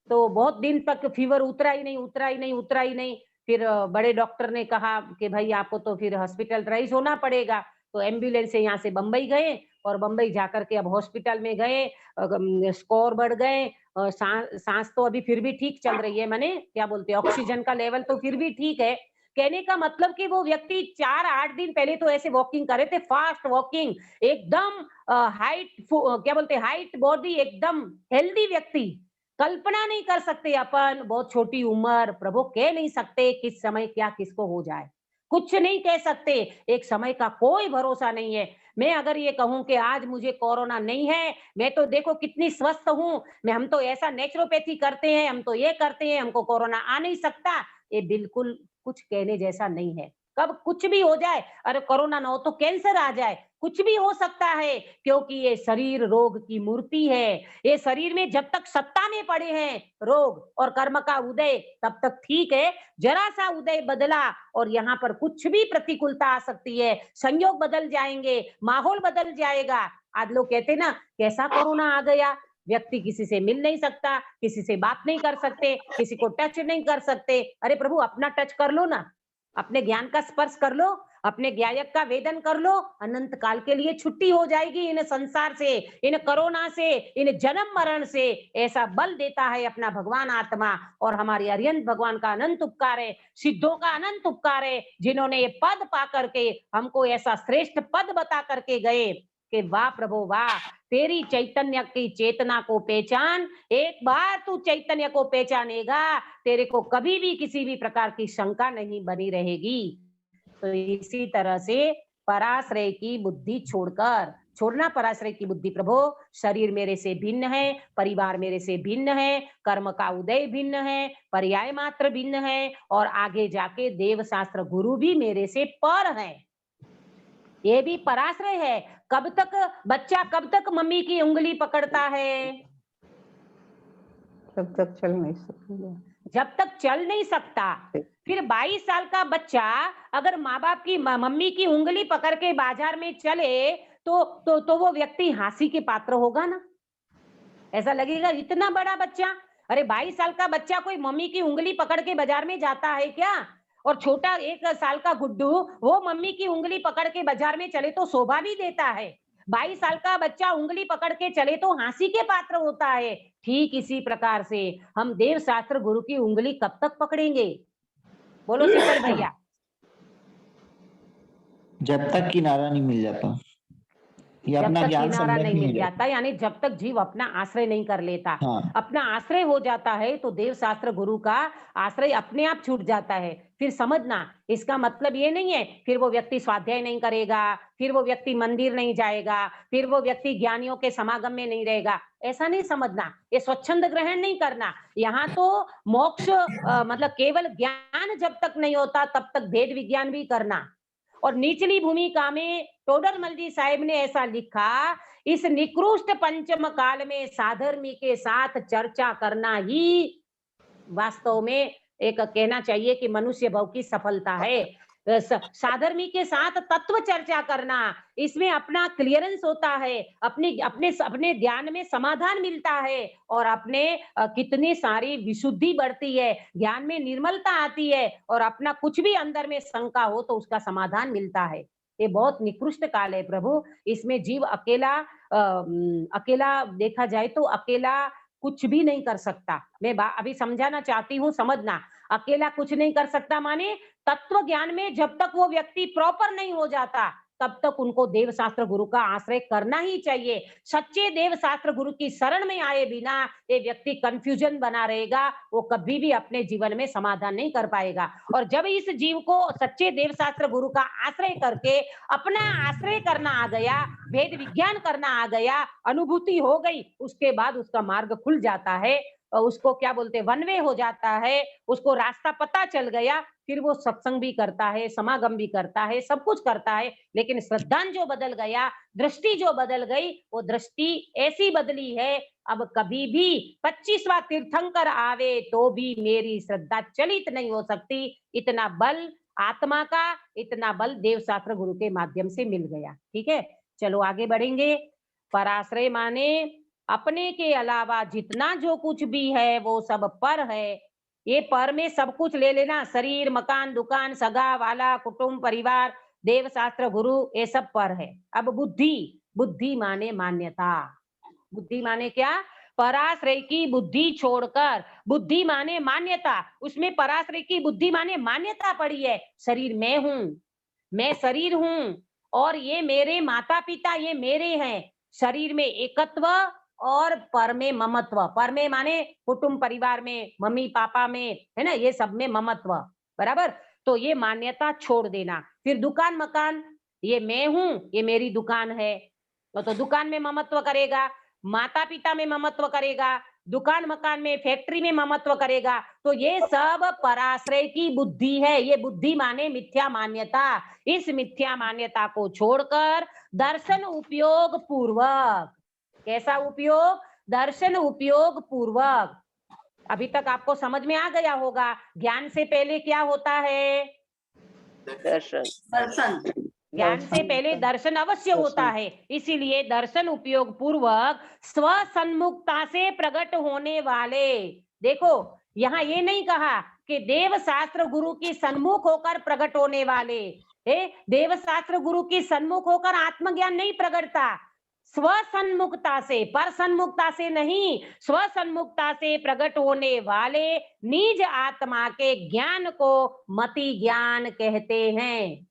तो बहुत दिन तक फीवर उतरा ही नहीं। फिर बड़े डॉक्टर ने कहा कि भाई आपको तो फिर हॉस्पिटलाइज होना पड़ेगा, तो एम्बुलेंस से यहाँ से बंबई गए, और बंबई जाकर के अब हॉस्पिटल में गए, स्कोर बढ़ गए, सांस तो अभी फिर भी ठीक चल रही है, माने क्या बोलते हैं, ऑक्सीजन का लेवल तो फिर भी ठीक है। कहने का मतलब कि वो व्यक्ति 4-8 दिन पहले तो ऐसे वॉकिंग कर रहे थे, फास्ट वॉकिंग, एकदम हाइट बॉडी, एकदम हेल्दी व्यक्ति। कल्पना नहीं कर सकते अपन, बहुत छोटी उम्र, प्रभु कह नहीं सकते किस समय क्या किसको हो जाए, कुछ नहीं कह सकते, एक समय का कोई भरोसा नहीं है। मैं अगर ये कहूं कि आज मुझे कोरोना नहीं है, मैं तो देखो कितनी स्वस्थ हूं, हम तो ऐसा नेचुरोपैथी करते हैं, हम तो ये करते हैं, हमको कोरोना आ नहीं सकता, ये बिल्कुल कुछ कहने जैसा नहीं है। कब कुछ भी हो जाए, अरे कोरोना ना हो तो कैंसर आ जाए, कुछ भी हो सकता है, क्योंकि ये शरीर रोग की मूर्ति है। ये शरीर में जब तक सत्ता में पड़े हैं रोग और कर्म का उदय, तब तक ठीक है। जरा सा उदय बदला और यहाँ पर कुछ भी प्रतिकूलता आ सकती है, संयोग बदल जाएंगे, माहौल बदल जाएगा। आज लोग कहते ना कैसा कोरोना आ गया, व्यक्ति किसी से मिल नहीं सकता, किसी से बात नहीं कर सकते, किसी को टच नहीं कर सकते। अरे प्रभु अपना टच कर लो ना, अपने ज्ञान का स्पर्श कर लो, अपने ज्ञायक का वेदन कर लो, अनंत काल के लिए छुट्टी हो जाएगी इन संसार से, इन कोरोना से, इन जन्म मरण से। ऐसा बल देता है अपना भगवान आत्मा। और हमारे अरिहंत भगवान का अनंत उपकार है, सिद्धों का अनंत उपकार है, जिन्होंने ये पद पा करके हमको ऐसा श्रेष्ठ पद बता करके गए कि वाह प्रभु वाह, तेरी चैतन्य की चेतना को पहचान, एक बार तू चैतन्य को पहचानेगा, तेरे को कभी भी किसी भी प्रकार की शंका नहीं बनी रहेगी। तो इसी तरह से पराश्रय की बुद्धि छोड़ना पराश्रय की बुद्धि। प्रभु, शरीर मेरे से भिन्न है, परिवार मेरे से भिन्न है, कर्म का उदय भिन्न है, पर्याय मात्र भिन्न है, और आगे जाके देव शास्त्र गुरु भी मेरे से पर है, ये भी पराश्रय है। कब तक बच्चा, कब तक मम्मी की उंगली पकड़ता है? तब तक चल नहीं सकता, जब तक चल नहीं सकता। फिर 22 साल का बच्चा अगर माँ बाप की मम्मी की उंगली पकड़ के बाजार में चले तो वो व्यक्ति हंसी के पात्र होगा ना? ऐसा लगेगा इतना बड़ा बच्चा, अरे 22 साल का बच्चा कोई मम्मी की उंगली पकड़ के बाजार में जाता है क्या? और छोटा 1 साल का गुड्डू वो मम्मी की उंगली पकड़ के बाजार में चले तो शोभा भी देता है। 22 साल का बच्चा उंगली पकड़ के चले तो हंसी के पात्र होता है। ठीक इसी प्रकार से हम देव शास्त्र गुरु की उंगली कब तक पकड़ेंगे? बोलो शीतल भैया। जब तक किनारा नहीं मिल जाता, या जब अपना तक ज्ञान किनारा सम्यक नहीं मिल हो जाता, यानी जब तक जीव अपना आश्रय नहीं कर लेता। हाँ। अपना आश्रय हो जाता है तो देव शास्त्र गुरु का आश्रय अपने आप छूट जाता है। फिर समझना, इसका मतलब ये नहीं है फिर वो व्यक्ति स्वाध्याय नहीं करेगा, फिर वो व्यक्ति मंदिर नहीं जाएगा, फिर वो व्यक्ति ज्ञानियों के समागम में नहीं रहेगा, ऐसा नहीं समझना। ये स्वच्छंद ग्रहण नहीं करना। यहाँ तो मोक्ष मतलब केवल ज्ञान जब तक नहीं होता तब तक भेद विज्ञान भी करना। और निचली भूमिका में टोडरमल जी साहब ने ऐसा लिखा, इस निकृष्ट पंचम काल में साधर्मी के साथ चर्चा करना ही वास्तव में एक कहना चाहिए कि मनुष्य भव की सफलता है। साधर्मी के साथ तत्व चर्चा करना, इसमें अपना क्लियरेंस होता है, अपने ध्यान में समाधान मिलता है, और अपने कितनी सारी विशुद्धि बढ़ती है, ज्ञान में निर्मलता आती है, और अपना कुछ भी अंदर में शंका हो तो उसका समाधान मिलता है। ये बहुत निकृष्ट काल है प्रभु। इसमें जीव अकेला देखा जाए तो अकेला कुछ भी नहीं कर सकता। मैं अभी समझाना चाहती हूँ, समझना। अकेला कुछ नहीं कर सकता माने तत्व ज्ञान में जब तक वो व्यक्ति प्रॉपर नहीं हो जाता तब तक उनको देव शास्त्र गुरु का आश्रय करना ही चाहिए। सच्चे देव शास्त्र गुरु की शरण में आए बिना ये व्यक्ति कंफ्यूजन बना रहेगा, वो कभी भी अपने जीवन में समाधान नहीं कर पाएगा। और जब इस जीव को सच्चे देव शास्त्र गुरु का आश्रय करके अपना आश्रय करना आ गया, वेद विज्ञान करना आ गया, अनुभूति हो गई, उसके बाद उसका मार्ग खुल जाता है, उसको क्या बोलते, वन वे हो जाता है, उसको रास्ता पता चल गया, फिर वो सत्संग भी करता है, समागम भी करता है, सब कुछ करता है। लेकिन श्रद्धान जो बदल गया, दृष्टि जो बदल गई, वो दृष्टि ऐसी बदली है, अब कभी भी 25वां तीर्थंकर आवे तो भी मेरी श्रद्धा चलित नहीं हो सकती। इतना बल आत्मा का, इतना बल देव शास्त्र गुरु के माध्यम से मिल गया। ठीक है, चलो आगे बढ़ेंगे। पराश्रय माने अपने के अलावा जितना जो कुछ भी है वो सब पर है। ये पर में सब कुछ ले लेना, शरीर, मकान, दुकान, सगा वाला, कुटुंब, परिवार, देव शास्त्र गुरु, ये सब पर है। अब बुद्धि माने मान्यता। बुद्धि माने क्या? पराश्रय की बुद्धि छोड़कर, बुद्धि माने मान्यता, उसमें पराश्रय की बुद्धि माने मान्यता पड़ी है। शरीर मैं हूं, मैं शरीर हूं, और ये मेरे माता पिता, ये मेरे हैं। शरीर में एकत्व और पर में ममत्व। पर में माने कुटुंब परिवार में, मम्मी पापा में, है ना, ये सब में ममत्व, बराबर। तो ये मान्यता छोड़ देना। फिर दुकान मकान, ये मैं हूं, ये मेरी दुकान है, तो दुकान में ममत्व करेगा, माता पिता में ममत्व करेगा, दुकान मकान में, फैक्ट्री में ममत्व करेगा। तो ये सब पराश्रय की बुद्धि है। ये बुद्धि माने मिथ्या मान्यता। इस मिथ्या मान्यता को छोड़कर दर्शन उपयोग पूर्वक, कैसा उपयोग? दर्शन उपयोग पूर्वक। अभी तक आपको समझ में आ गया होगा, ज्ञान से पहले क्या होता है? दर्शन। ज्ञान से पहले दर्शन अवश्य होता है। इसीलिए दर्शन उपयोग पूर्वक स्वसन्मुखता से प्रकट होने वाले, देखो यहाँ ये नहीं कहा कि देव शास्त्र गुरु की सन्मुख होकर प्रकट होने वाले, देव शास्त्र गुरु की सन्मुख होकर आत्मज्ञान नहीं प्रकटता, स्वसन्मुखता से, पर सन्मुखता से नहीं, स्वसन्मुखता से प्रकट होने वाले निज आत्मा के ज्ञान को मति ज्ञान कहते हैं।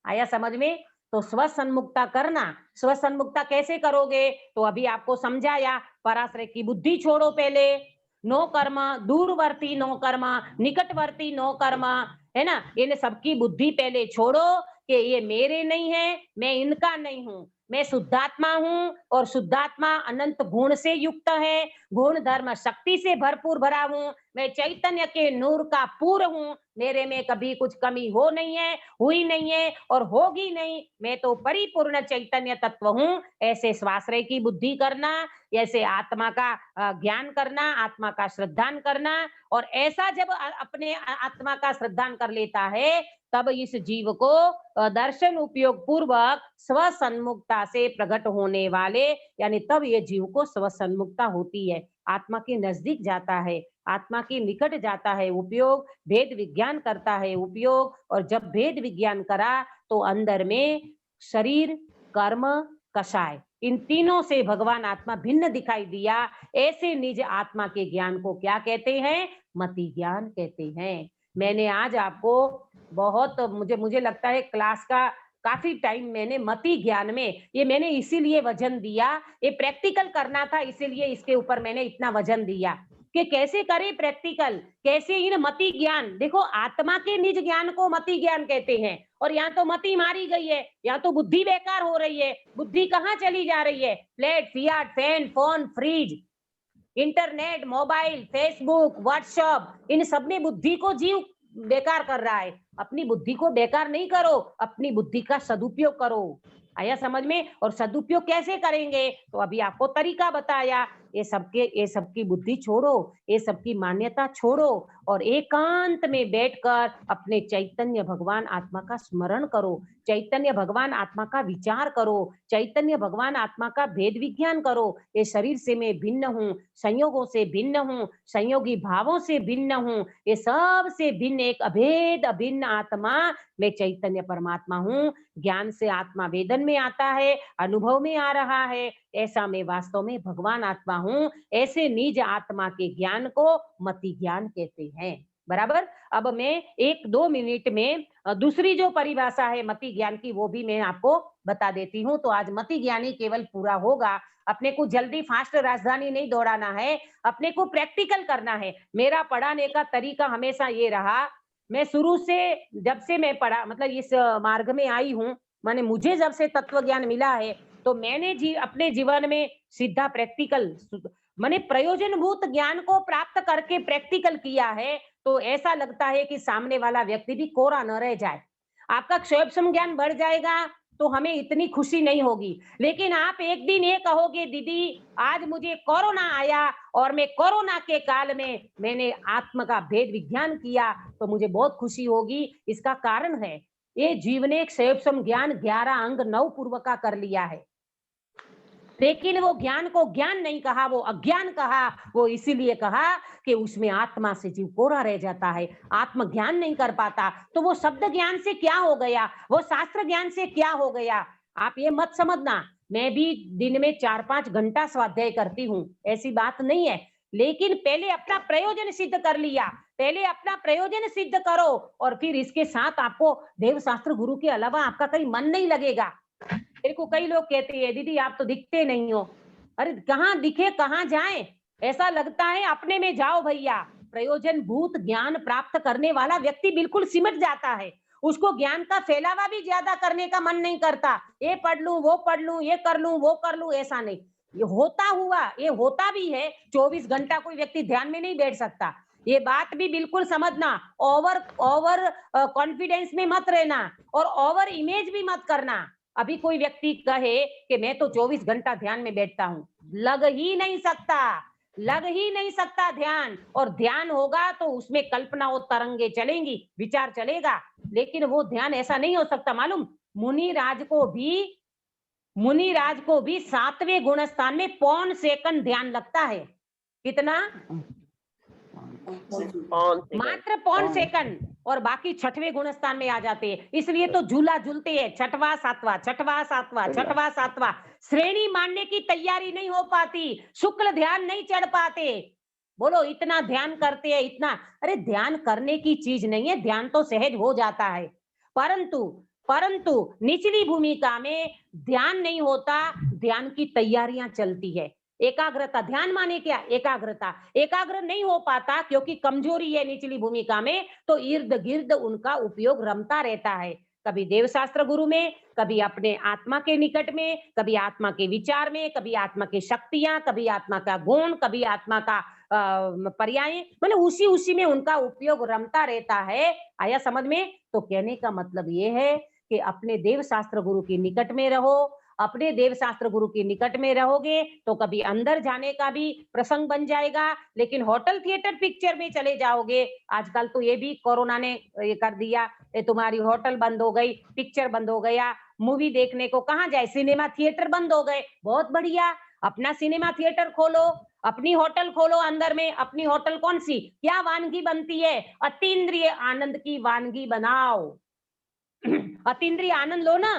आया समझ में? तो स्वसन्मुखता करना, स्वसन्मुखता कैसे करोगे? तो अभी आपको समझाया, पराश्रय की बुद्धि छोड़ो पहले, नो कर्म, दूरवर्ती नो कर्म, निकटवर्ती नो कर्म, है ना, इन सबकी बुद्धि पहले छोड़ो कि ये मेरे नहीं है, मैं इनका नहीं हूं, मैं शुद्धात्मा हूं और शुद्धात्मा अनंत गुण से युक्त है, गुण धर्म शक्ति से भरपूर भरा हूं, मैं चैतन्य के नूर का पूर हूं, मेरे में कभी कुछ कमी हो नहीं है, हुई नहीं है और होगी नहीं, मैं तो परिपूर्ण चैतन्य तत्व हूं। ऐसे स्वाश्रय की बुद्धि करना, ऐसे आत्मा का ज्ञान करना, आत्मा का श्रद्धान करना, और ऐसा जब अपने आत्मा का श्रद्धान कर लेता है तब इस जीव को दर्शन उपयोग पूर्वक स्वसन्मुखता से प्रकट होने वाले, यानी तब ये जीव को स्वसन्मुखता होती है, आत्मा के नजदीक जाता है, आत्मा के निकट जाता है उपयोग, भेद विज्ञान करता है उपयोग, और जब भेद विज्ञान करा तो अंदर में शरीर, कर्म, कषाय, इन तीनों से भगवान आत्मा भिन्न दिखाई दिया। ऐसे निज आत्मा के ज्ञान को क्या कहते हैं? मति ज्ञान कहते हैं। मैंने आज आपको बहुत, मुझे लगता है क्लास का काफी टाइम मैंने मति ज्ञान में, ये मैंने इसीलिए वजन दिया, ये प्रैक्टिकल करना था, इसीलिए इसके ऊपर मैंने इतना वजन दिया कि कैसे करें प्रैक्टिकल, कैसे इन मति ज्ञान, देखो आत्मा के निज ज्ञान को मति ज्ञान कहते हैं, और यहाँ तो मति मारी गई है, यहाँ तो बुद्धि बेकार हो रही है। बुद्धि कहाँ चली जा रही है? Plate, Fiat, fan, phone, fridge, internet, mobile, Facebook, WhatsApp, इन सब में बुद्धि को जीव बेकार कर रहा है। अपनी बुद्धि को बेकार नहीं करो, अपनी बुद्धि का सदुपयोग करो। आया समझ में? और सदुपयोग कैसे करेंगे? तो अभी आपको तरीका बताया। ये सबकी बुद्धि छोड़ो, ये सबकी मान्यता छोड़ो, और एकांत में बैठकर अपने चैतन्य भगवान आत्मा का स्मरण करो, चैतन्य भगवान आत्मा का विचार करो, चैतन्य भगवान आत्मा का भेद विज्ञान करो। ये शरीर से मैं भिन्न हूँ, संयोगों से भिन्न हूँ, संयोगी भावों से भिन्न हूँ, ये सब से भिन्न एक अभेद अभिन्न आत्मा मैं चैतन्य परमात्मा हूँ। ज्ञान से आत्मा वेदन में आता है, अनुभव में आ रहा है, ऐसा मैं वास्तव में भगवान आत्मा हूँ। ऐसे निज आत्मा के ज्ञान को मति ज्ञान कहते हैं। बराबर? अब मैं 1-2 मिनट में दूसरी जो परिभाषा है मति ज्ञान की वो भी मैं आपको बता देती हूँ। तो आज मति ज्ञानी केवल पूरा होगा। अपने को जल्दी फास्ट राजधानी नहीं दौड़ाना है, अपने को प्रैक्टिकल करना है। मेरा पढ़ाने का तरीका हमेशा ये रहा, मैं शुरू से जब से मैं पढ़ा, मतलब इस मार्ग में आई हूँ, माने मुझे जब से तत्व ज्ञान मिला है तो मैंने अपने जीवन में सीधा प्रैक्टिकल, मैंने प्रयोजनभूत ज्ञान को प्राप्त करके प्रैक्टिकल किया है। तो ऐसा लगता है कि सामने वाला व्यक्ति भी कोरा न रह जाए। आपका क्षोभसम ज्ञान बढ़ जाएगा तो हमें इतनी खुशी नहीं होगी, लेकिन आप एक दिन ये कहोगे दीदी आज मुझे कोरोना आया और मैं कोरोना के काल में मैंने आत्मा का भेद विज्ञान किया तो मुझे बहुत खुशी होगी। इसका कारण है ये जीव ने एक क्षोभसम ज्ञान 11 अंग 9 पूर्व का कर लिया है, लेकिन वो ज्ञान को ज्ञान नहीं कहा, वो अज्ञान कहा। वो इसीलिए कहा कि उसमें आत्मा से जीव कोरा रह जाता है, आत्म ज्ञान नहीं कर पाता। तो वो शब्द ज्ञान से क्या हो गया, वो शास्त्र ज्ञान से क्या हो गया? आप ये मत समझना मैं भी दिन में 4-5 घंटा स्वाध्याय करती हूँ, ऐसी बात नहीं है, लेकिन पहले अपना प्रयोजन सिद्ध कर लिया। पहले अपना प्रयोजन सिद्ध करो और फिर इसके साथ आपको देव शास्त्र गुरु के अलावा आपका कहीं मन नहीं लगेगा। मेरे को कई लोग कहते हैं दीदी आप तो दिखते नहीं हो। अरे कहाँ दिखे कहाँ जाए? ऐसा लगता है अपने में जाओ भैया। प्रयोजन भूत ज्ञान प्राप्त करने वाला व्यक्ति बिल्कुल सिमट जाता है, उसको ज्ञान का फैलावा भी ज्यादा करने का मन नहीं करता। ये पढ़ लूं वो पढ़ लूं, ये कर लूं वो कर लूं, ऐसा नहीं। ये होता हुआ, ये होता भी है। 24 घंटा कोई व्यक्ति ध्यान में नहीं बैठ सकता, ये बात भी बिल्कुल समझना। ओवर कॉन्फिडेंस में मत रहना और ओवर इमेज भी मत करना। अभी कोई व्यक्ति कहे कि मैं तो 24 घंटा ध्यान में बैठता हूं, लग ही नहीं सकता ध्यान। और ध्यान होगा तो उसमें कल्पना और तरंगे चलेंगी, विचार चलेगा, लेकिन वो ध्यान ऐसा नहीं हो सकता। मालूम, मुनिराज को भी 7वें गुण स्थान में 0.5 सेकंड ध्यान लगता है। कितना? मात्र पौन सेकंड, और बाकी छठवें गुणस्थान में आ जाते हैं। इसलिए तो झूला झूलते हैं, छठवा सातवां, छठवा सातवां, छठवा सातवां। श्रेणी मानने की तैयारी नहीं हो पाती, शुक्ल ध्यान नहीं चढ़ पाते। बोलो, इतना ध्यान करते हैं, इतना। अरे ध्यान करने की चीज नहीं है, ध्यान तो सहज हो जाता है, परंतु निचली भूमिका में ध्यान नहीं होता, ध्यान की तैयारियां चलती है। एकाग्रता, ध्यान माने क्या? एकाग्रता। एकाग्र नहीं हो पाता क्योंकि कमजोरी है निचली भूमिका में, तो इर्द गिर्द उनका उपयोग रमता रहता है। कभी देवशास्त्र गुरु में, कभी अपने आत्मा के निकट में, कभी आत्मा के विचार में, कभी आत्मा की शक्तियां, कभी आत्मा का गुण, कभी आत्मा का पर्याय, मतलब उसी में उनका उपयोग रमता रहता है। आया समझ में? तो कहने का मतलब ये है कि अपने देव शास्त्र गुरु के निकट में रहो। अपने देव शास्त्र गुरु के निकट में रहोगे तो कभी अंदर जाने का भी प्रसंग बन जाएगा, लेकिन होटल थिएटर पिक्चर में चले जाओगे। आजकल तो ये भी कोरोना ने ये कर दिया, ये तुम्हारी होटल बंद हो गई, पिक्चर बंद हो गया, मूवी देखने को कहाँ जाए, सिनेमा थिएटर बंद हो गए। बहुत बढ़िया, अपना सिनेमा थिएटर खोलो, अपनी होटल खोलो। अंदर में अपनी होटल कौन सी, क्या वानगी बनती है? अतीन्द्रिय आनंद की वानगी बनाओ। अतीन्द्रिय आनंद लो ना,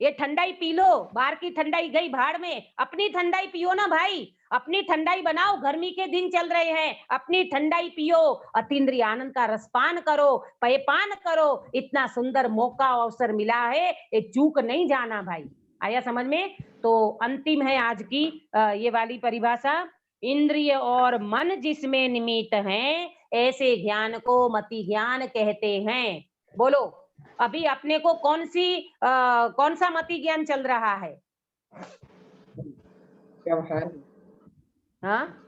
ये ठंडाई पी लो, बाहर की ठंडाई गई भाड़ में, अपनी ठंडाई पियो ना भाई, अपनी ठंडाई बनाओ। गर्मी के दिन चल रहे हैं, अपनी ठंडाई पियो, अतीन्द्रिय आनंद का रसपान करो, पेयपान करो। इतना सुंदर मौका अवसर मिला है, ये चूक नहीं जाना भाई। आया समझ में? तो अंतिम है आज की ये वाली परिभाषा, इंद्रिय और मन जिसमें निमित्त हैं, ऐसे ज्ञान को मति ज्ञान कहते हैं। बोलो, अभी अपने को कौन सा मति ज्ञान चल रहा है? व्यवहार, हाँ,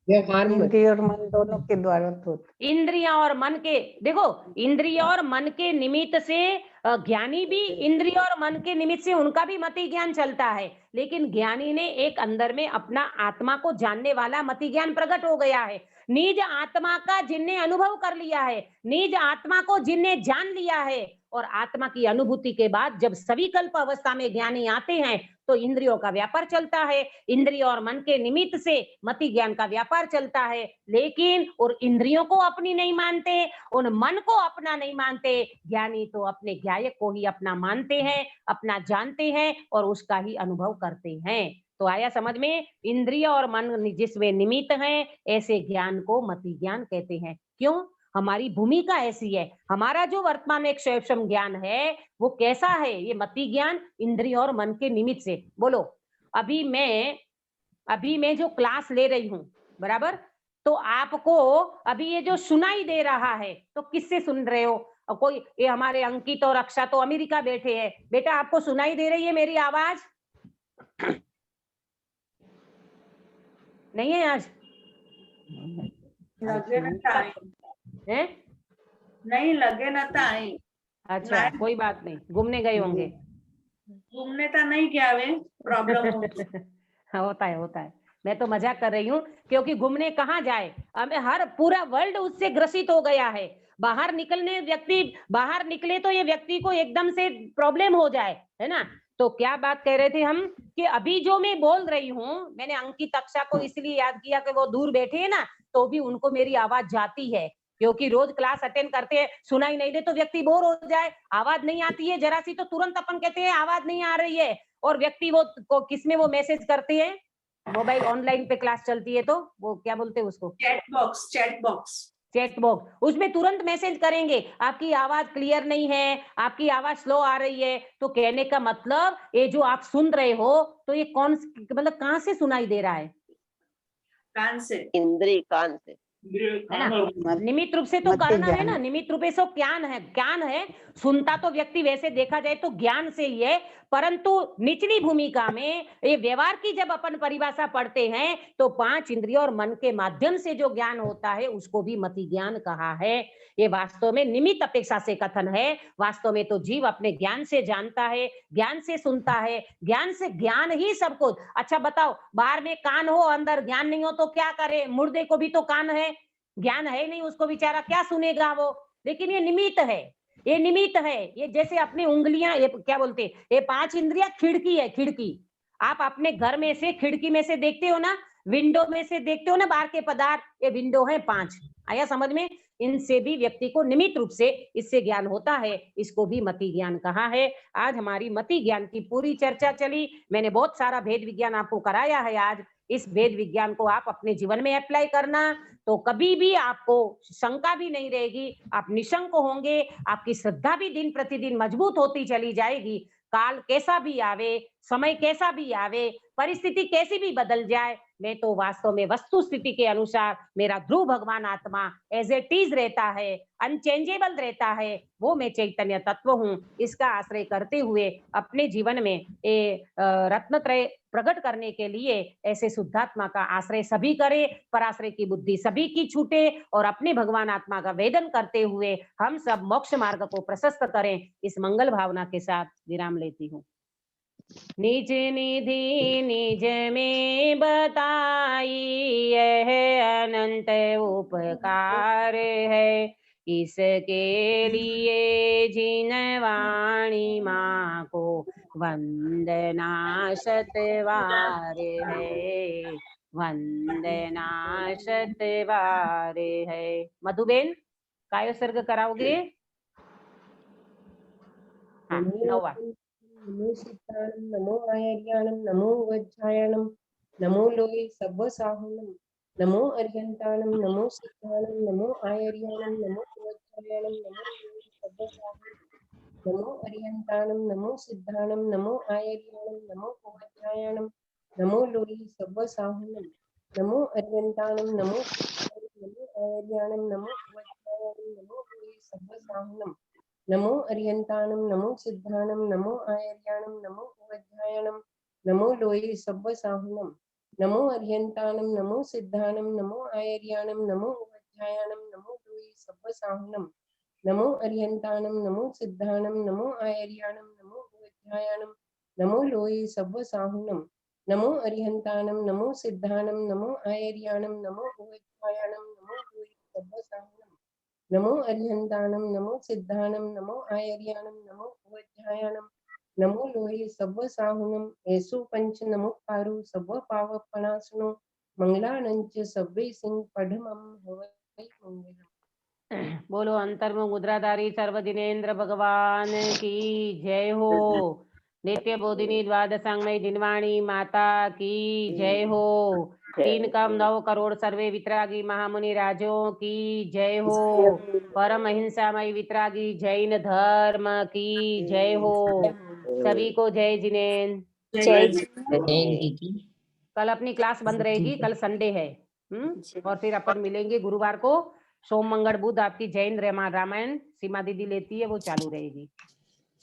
व्यवहार इंद्रिय और मन दोनों के द्वारा तो इंद्रियां और मन के, देखो इंद्रिय और मन के निमित्त से ज्ञानी भी, इंद्रिय और मन के निमित्त से उनका भी मति ज्ञान चलता है, लेकिन ज्ञानी ने एक अंदर में अपना आत्मा को जानने वाला मति ज्ञान प्रकट हो गया है। निज आत्मा का जिनने अनुभव कर लिया है, निज आत्मा को जिनने जान लिया है, और आत्मा की अनुभूति के बाद जब सविकल्प अवस्था में ज्ञानी आते हैं तो इंद्रियों का व्यापार चलता है, इंद्रिय और मन के निमित्त से मति ज्ञान का व्यापार चलता है। लेकिन और इंद्रियों को अपनी नहीं मानते, उन मन को अपना नहीं मानते। ज्ञानी तो अपने ज्ञायक को ही अपना मानते हैं, अपना जानते हैं और उसका ही अनुभव करते हैं। तो आया समझ में? इंद्रिय और मन जिसमें निमित्त हैं, ऐसे ज्ञान को मति ज्ञान कहते हैं। क्यों? हमारी भूमिका ऐसी है। हमारा जो वर्तमान एक सूक्ष्म ज्ञान है वो कैसा है? ये मति ज्ञान इंद्रिय और मन के निमित्त से। बोलो, अभी मैं जो क्लास ले रही हूँ, बराबर, तो आपको अभी ये जो सुनाई दे रहा है तो किससे सुन रहे हो? कोई, ये हमारे अंकित और अक्षा तो अमेरिका बैठे हैं। बेटा, आपको सुनाई दे रही है मेरी आवाज? नहीं है आज? लगे न ताई है? नहीं, लगे न ताई। अच्छा, कोई बात नहीं, घूमने गए होंगे। घूमने तो नहीं गया वे, प्रॉब्लम होता है। मैं तो मजाक कर रही हूँ, क्योंकि घूमने कहाँ जाए, हमें हर पूरा वर्ल्ड उससे ग्रसित हो गया है। बाहर निकले तो ये व्यक्ति को एकदम से प्रॉब्लम हो जाए, है ना? तो क्या बात कह रहे थे हम, कि अभी जो मैं बोल रही हूँ, मैंने अंकित अक्षा को इसलिए याद किया कि वो दूर बैठे हैं ना, तो भी उनको मेरी आवाज जाती है, क्योंकि रोज क्लास अटेंड करते हैं, सुनाई नहीं दे तो व्यक्ति बोर हो जाए। आवाज नहीं आती है जरा सी तो तुरंत अपन कहते हैं आवाज नहीं आ रही है, और व्यक्ति वो किसमें वो मैसेज करते हैं, मोबाइल ऑनलाइन पे क्लास चलती है तो वो क्या बोलते हैं उसको, चैट बॉक्स, उसमें तुरंत मैसेज करेंगे आपकी आवाज क्लियर नहीं है, आपकी आवाज स्लो आ रही है। तो कहने का मतलब ये जो आप सुन रहे हो तो ये मतलब कहाँ से सुनाई दे रहा है? कान से, इंद्रिय कान से, है ना? निमित्त रूप से तो करना है ना, निमित्त रूप से ज्ञान है। सुनता तो व्यक्ति वैसे देखा जाए तो ज्ञान से ही है, परंतु निचली भूमिका में ये व्यवहार की जब अपन परिभाषा पढ़ते हैं तो 5 इंद्रियों और मन के माध्यम से जो ज्ञान होता है उसको भी मति ज्ञान कहा है। ये वास्तव में निमित्त अपेक्षा से कथन है। वास्तव में तो जीव अपने ज्ञान से जानता है, ज्ञान से सुनता है, ज्ञान से ज्ञान ही सब कुछ। अच्छा बताओ, बाहर में कान हो, अंदर ज्ञान नहीं हो तो क्या करे? मुर्दे को भी तो कान है, ज्ञान है नहीं उसको, बेचारा क्या सुनेगा वो? लेकिन ये निमित्त है, ये निमित्त है। ये जैसे अपनी उंगलियां, ये क्या बोलते, ये 5 इंद्रियां खिड़की है, खिड़की। आप अपने घर में से खिड़की में से देखते हो ना, विंडो में से देखते हो ना बाहर के पदार्थ, ये विंडो है 5। आया समझ में? इनसे भी व्यक्ति को निमित्त रूप से इससे ज्ञान होता है, इसको भी मति ज्ञान कहा है। आज हमारी मति ज्ञान की पूरी चर्चा चली। मैंने बहुत सारा भेद विज्ञान आपको कराया है आज। इस भेद विज्ञान को आप अपने जीवन में अप्लाई करना, तो कभी भी आपको शंका भी नहीं रहेगी, आप निशंक होंगे, आपकी श्रद्धा भी दिन प्रतिदिन मजबूत होती चली जाएगी। काल कैसा भी आवे, समय कैसा भी आवे, परिस्थिति कैसी भी बदल जाए, मैं तो वास्तव में वस्तु स्थिति के अनुसार मेरा ध्रुव भगवान आत्मा एज इट इज रहता है, अनचेंजेबल रहता है, वो मैं चैतन्य तत्व हूँ। इसका आश्रय करते हुए अपने जीवन में रत्नत्रय प्रकट करने के लिए ऐसे शुद्धात्मा का आश्रय सभी करे, पराश्रय की बुद्धि सभी की छूटे और अपने भगवान आत्मा का वेदन करते हुए हम सब मोक्ष मार्ग को प्रशस्त करें। इस मंगल भावना के साथ विराम लेती हूँ। निज निधि निज में बताई यह अनंत उपकार है, इसके लिए जिन वाणी माँ को वंदना शतवार है, वंदना शतवार है। मधुबेन काय सर्ग कराओगे? हाँ, नौवा। नमो सिद्धाणं नमो आयर्याणं नमो वज्रायणं नमो लोये सब्बसाहुनं नमो अर्यन्ताणं नमो सिद्धाणं नमो आयर्याणं नमो वज्रायणं नमो लोये सब्बसाहुनं नमो अर्यन्ताणं नमो सिद्धाणं नमो आयर्याणं नमो वज्रायणं नमो लोये सब्बसाहुनं नमो अर्यन्ताणं नमो सिद्धाणं नमो आयर्याणं नमो वज्रायणं नमो लोये सब्बसाहुनं नमो अर्यन्ताणं नमो सिद्धाणं नमो आयर्याणं नमो वज्रायणं नमो लोये सब्बसाहुनं नमो अर्यन्ताणं नमो सिद्धाणं नमो आयर्याणं नमो वज्रायणं नमो लोये सब्बसाहुनं नमो अर्यन्ताणं नमो सिद्धाणं नमो आयर्याणं नमो वज्रायणं नमो लोये सब्बसाहुनं नमो अर्यन्ताणं नमो सिद्धाणं नमो आयर्याणं नमो वज्रायणं नमो लोये सब्बसाहुनं नमो अर्यन्ताणं नमो सिद्धाणं नमो आयर्याणं नमो वज्रायणं नमो लोये सब्बसाहुनं ऐसो पंच नमोकारो सब्ब पावपणासनो मंगलानंच सब्बे सिंह पढ़मं हवै मंगलम्। बोलो अंतर्मुख मुद्राधारी सर्वदिनेन्द्र भगवान की जय हो। नित्य बोधिनी द्वादशांगमयी दिनवाणी माता की जय हो। 3 कम 9 करोड़ सर्वे वितरागी महामुनि राजों की जय हो। परम अहिंसामयी वितरागी जैन धर्म की जय हो। सभी को जय जिनेन्द्र। जय कल अपनी क्लास बंद रहेगी, कल संडे है। और फिर अपन मिलेंगे गुरुवार को। सोम मंगल बुध आपकी जैन रामायण सीमा दीदी लेती है, वो चालू रहेगी।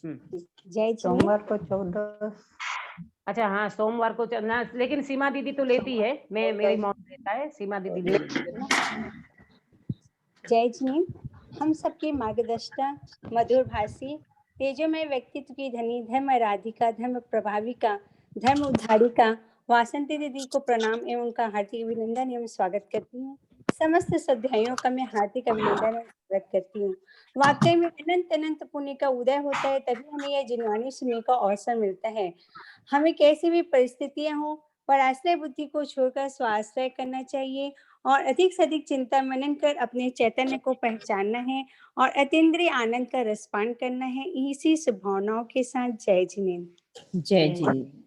जय सोमवार को 14। अच्छा हाँ, सोमवार को ना, लेकिन सीमा दीदी तो लेती है, मैं मेरी मौत रहता है, सीमा दीदी ले लेती है ना। जय जी, हम सबके मार्गदर्शक मधुर भाषी तेजोमय व्यक्तित्व की धनी धर्म राधिका धर्म प्रभाविका धर्म उद्धारिका वासंती दीदी को प्रणाम एवं उनका हार्दिक अभिनंदन एवं स्वागत करती हूँ। समस्त श्रद्धालुओं का मैं हार्दिक अभिनंदन एवं स्वागत करती हूँ। वाकई में अनंत अनंत पुण्य का उदय होता है, तभी हमें यह जिनवाणी सुनने का अवसर मिलता है। हमें कैसी भी परिस्थितियां हो, पर आश्रय बुद्धि को छोड़कर स्वाश्रय करना चाहिए और अधिक से अधिक चिंता मनन कर अपने चैतन्य को पहचानना है और अतीन्द्रिय आनंद का रसपान करना है। इसी शुभभावनाओं के साथ जय जिनेन्द्र। जय जिनेन्द्र।